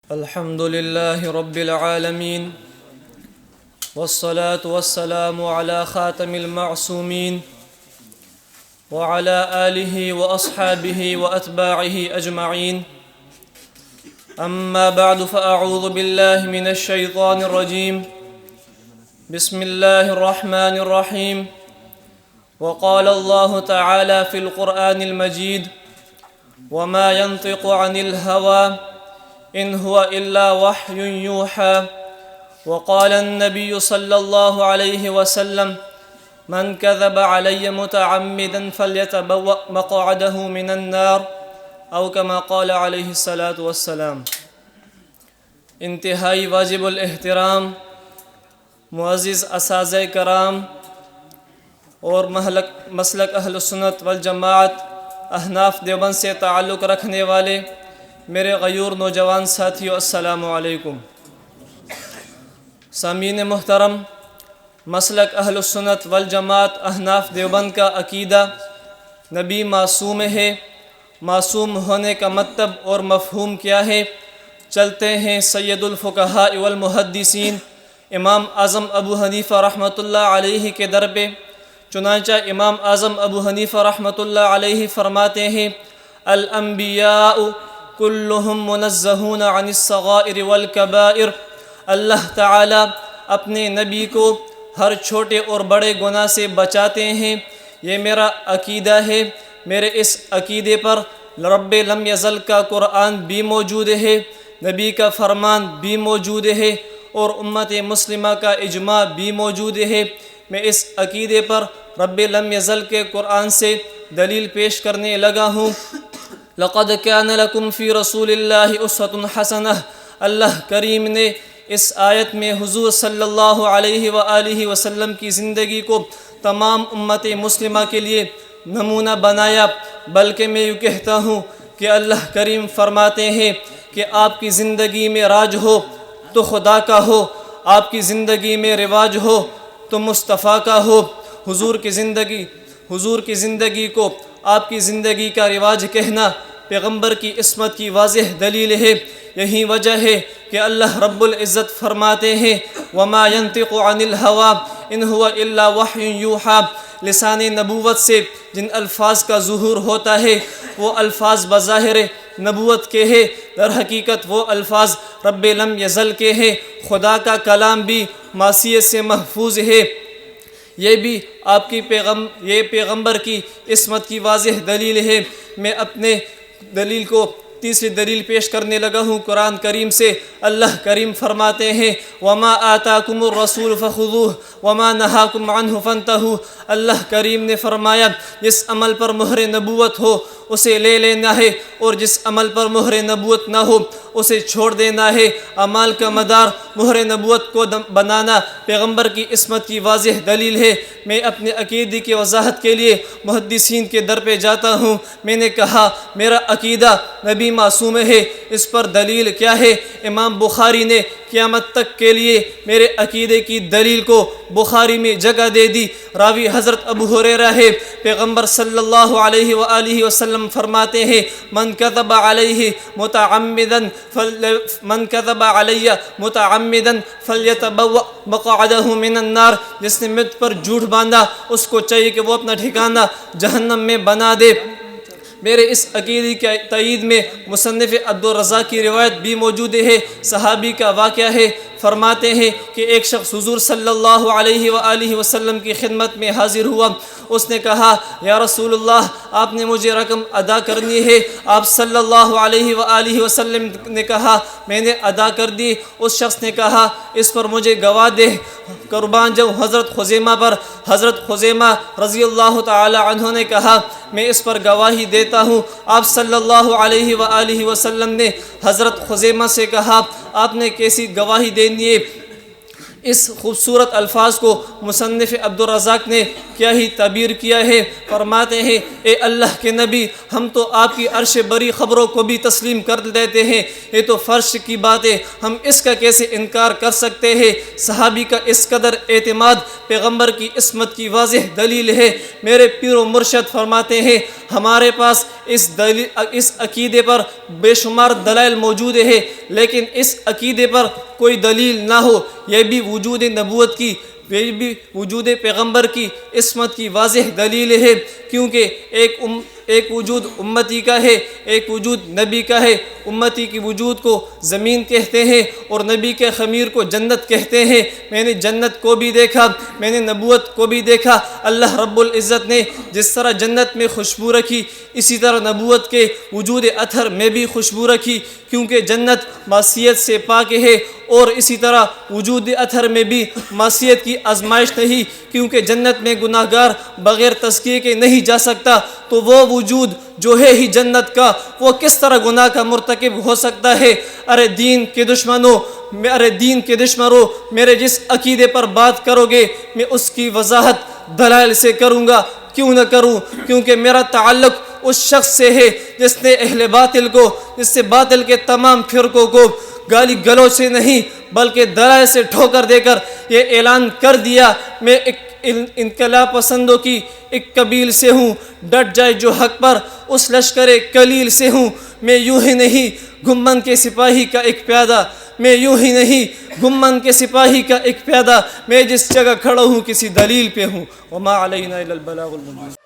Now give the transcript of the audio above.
الحمد لله رب العالمين والصلاة والسلام على خاتم المعصومين وعلى آله وأصحابه وأتباعه أجمعين. أما بعد فأعوذ بالله من الشيطان الرجيم. بسم الله الرحمن الرحيم. وقال الله تعالى في القرآن المجيد: وما ينطق عن الهوى إن هو إلا وحي يوحى. وقال النبي صلى الله عليه وسلم: من كذب علي متعمدا فليتبوأ مقعده من النار، او كما قال علیہ الصلاۃ والسلام. انتہائی واجب الاحترام معزز اساتذہ کرام اور مسلک اہل سنت والجماعت احناف دیوبند سے تعلق رکھنے والے میرے غیور نوجوان ساتھیوں، السلام علیکم. سامعین محترم، مسلک اہل سنت والجماعت احناف دیوبند کا عقیدہ نبی معصوم ہے. معصوم ہونے کا مطلب اور مفہوم کیا ہے؟ چلتے ہیں سید الفقہاء والمحدثین امام اعظم ابو حنیفہ رحمۃ اللہ علیہ کے در پہ. چنانچہ امام اعظم ابو حنیفہ رحمۃ اللہ علیہ فرماتے ہیں: الانبیاء کلہم منزہون عن الصغائر والکبائر. اللہ تعالی اپنے نبی کو ہر چھوٹے اور بڑے گناہ سے بچاتے ہیں. یہ میرا عقیدہ ہے. میرے اس عقیدے پر رب لم یزل کا قرآن بھی موجود ہے، نبی کا فرمان بھی موجود ہے اور امت مسلمہ کا اجماع بھی موجود ہے. میں اس عقیدے پر رب لم یزل کے قرآن سے دلیل پیش کرنے لگا ہوں. لقد كان لكم في رسول الله اسوة حسنة. اللہ کریم نے اس آیت میں حضور صلی اللہ علیہ وآلہ وسلم کی زندگی کو تمام امت مسلمہ کے لیے نمونہ بنایا. بلکہ میں یہ کہتا ہوں کہ اللہ کریم فرماتے ہیں کہ آپ کی زندگی میں راج ہو تو خدا کا ہو، آپ کی زندگی میں رواج ہو تو مصطفیٰ کا ہو. حضور کی زندگی کو آپ کی زندگی کا رواج کہنا پیغمبر کی عصمت کی واضح دلیل ہے. یہی وجہ ہے کہ اللہ رب العزت فرماتے ہیں: وما ينطق عن الهوى ان هو الا وحی یوحى. لسان نبوت سے جن الفاظ کا ظہور ہوتا ہے وہ الفاظ بظاہر نبوت کے ہیں، در حقیقت وہ الفاظ رب لم یزل کے ہیں. خدا کا کلام بھی معصیت سے محفوظ ہے. یہ بھی یہ پیغمبر کی عصمت کی واضح دلیل ہے. میں اپنے دلیل کو تیسری دلیل پیش کرنے لگا ہوں قرآن کریم سے. اللہ کریم فرماتے ہیں: وما آتاکم الرسول فخذوہ وما نہاکم عنہ فانتہوا. اللہ کریم نے فرمایا جس عمل پر مہر نبوت ہو اسے لے لینا ہے اور جس عمل پر مہر نبوت نہ ہو اسے چھوڑ دینا ہے. اعمال کا مدار مہر نبوت کو بنانا پیغمبر کی عصمت کی واضح دلیل ہے. میں اپنے عقیدے کی وضاحت کے لیے محدثین کے در پہ جاتا ہوں. میں نے کہا میرا عقیدہ نبی معصوم ہے. اس پر دلیل کیا ہے؟ امام بخاری نے قیامت تک کے لیے میرے عقیدے کی دلیل کو بخاری میں جگہ دے دی. راوی حضرت ابو ہریرہ ہے. پیغمبر صلی اللہ علیہ وآلہ وسلم فرماتے ہیں: من کذب علی متعمدا فلیتبوأ مقعدہ من النار. جس نے مجھ پر جھوٹ باندھا اس کو چاہیے کہ وہ اپنا ٹھکانہ جہنم میں بنا دے. میرے اس عقیدے کے تائید میں مصنف عبدالرزاق کی روایت بھی موجود ہے. صحابی کا واقعہ ہے. فرماتے ہیں کہ ایک شخص حضور صلی اللہ علیہ وآلہ وسلم کی خدمت میں حاضر ہوا. اس نے کہا: یا رسول اللہ، آپ نے مجھے رقم ادا کرنی ہے. آپ صلی اللہ علیہ وآلہ وسلم نے کہا: میں نے ادا کر دی. اس شخص نے کہا: اس پر مجھے گواہ دے. قربان جاؤں حضرت خزیمہ پر. حضرت خزیمہ رضی اللہ تعالی عنہ نے کہا: میں اس پر گواہی دیتا ہوں. آپ صلی اللہ علیہ وآلہ وسلم نے حضرت خزیمہ سے کہا: آپ نے کیسی گواہی دینی ہے؟ اس خوبصورت الفاظ کو مصنف عبدالرزاق نے کیا ہی تعبیر کیا ہے. فرماتے ہیں اے اللہ کے نبی ہم تو آپ کی عرش بری خبروں کو بھی تسلیم کر دیتے ہیں, یہ تو فرش کی بات ہے, ہم اس کا کیسے انکار کر سکتے ہیں. صحابی کا اس قدر اعتماد پیغمبر کی عصمت کی واضح دلیل ہے. میرے پیر و مرشد فرماتے ہیں ہمارے پاس اس عقیدے پر بے شمار دلائل موجود ہے, لیکن اس عقیدے پر کوئی دلیل نہ ہو یہ بھی وجود نبوت کی, یہ بھی وجود پیغمبر کی عصمت کی واضح دلیل ہے. کیونکہ ایک وجود امتی کا ہے, ایک وجود نبی کا ہے. امتی کی وجود کو زمین کہتے ہیں اور نبی کے خمیر کو جنت کہتے ہیں. میں نے جنت کو بھی دیکھا, میں نے نبوت کو بھی دیکھا. اللہ رب العزت نے جس طرح جنت میں خوشبو رکھی اسی طرح نبوت کے وجود اطہر میں بھی خوشبو رکھی, کیونکہ جنت معصیت سے پاک ہے, اور اسی طرح وجود اطہر میں بھی معصیت کی آزمائش نہیں, کیونکہ جنت میں گناہ گار بغیر تزکیے کے نہیں جا سکتا. تو وہ وجود جو ہے ہی جنت کا, وہ کس طرح گناہ کا مرتکب ہو سکتا ہے؟ ارے دین کے دشمنوں, میرے جس عقیدے پر بات کرو گے میں اس کی وضاحت دلائل سے کروں گا. کیوں نہ کروں؟ کیونکہ میرا تعلق اس شخص سے ہے جس نے اہل باطل کو, جس سے باطل کے تمام فرقوں کو گالی گلوچ سے نہیں بلکہ دلائل سے ٹھوکر دے کر یہ اعلان کر دیا میں ایک انقلاب پسندوں کی ایک قبیل سے ہوں, ڈٹ جائے جو حق پر اس لشکر کلیل سے ہوں. میں یوں ہی نہیں گھمن کے سپاہی کا ایک پیادہ, میں یوں ہی نہیں گھمن کے سپاہی کا ایک پیادہ, میں جس جگہ کھڑا ہوں کسی دلیل پہ ہوں. وما علینا الا البلاغ المبین.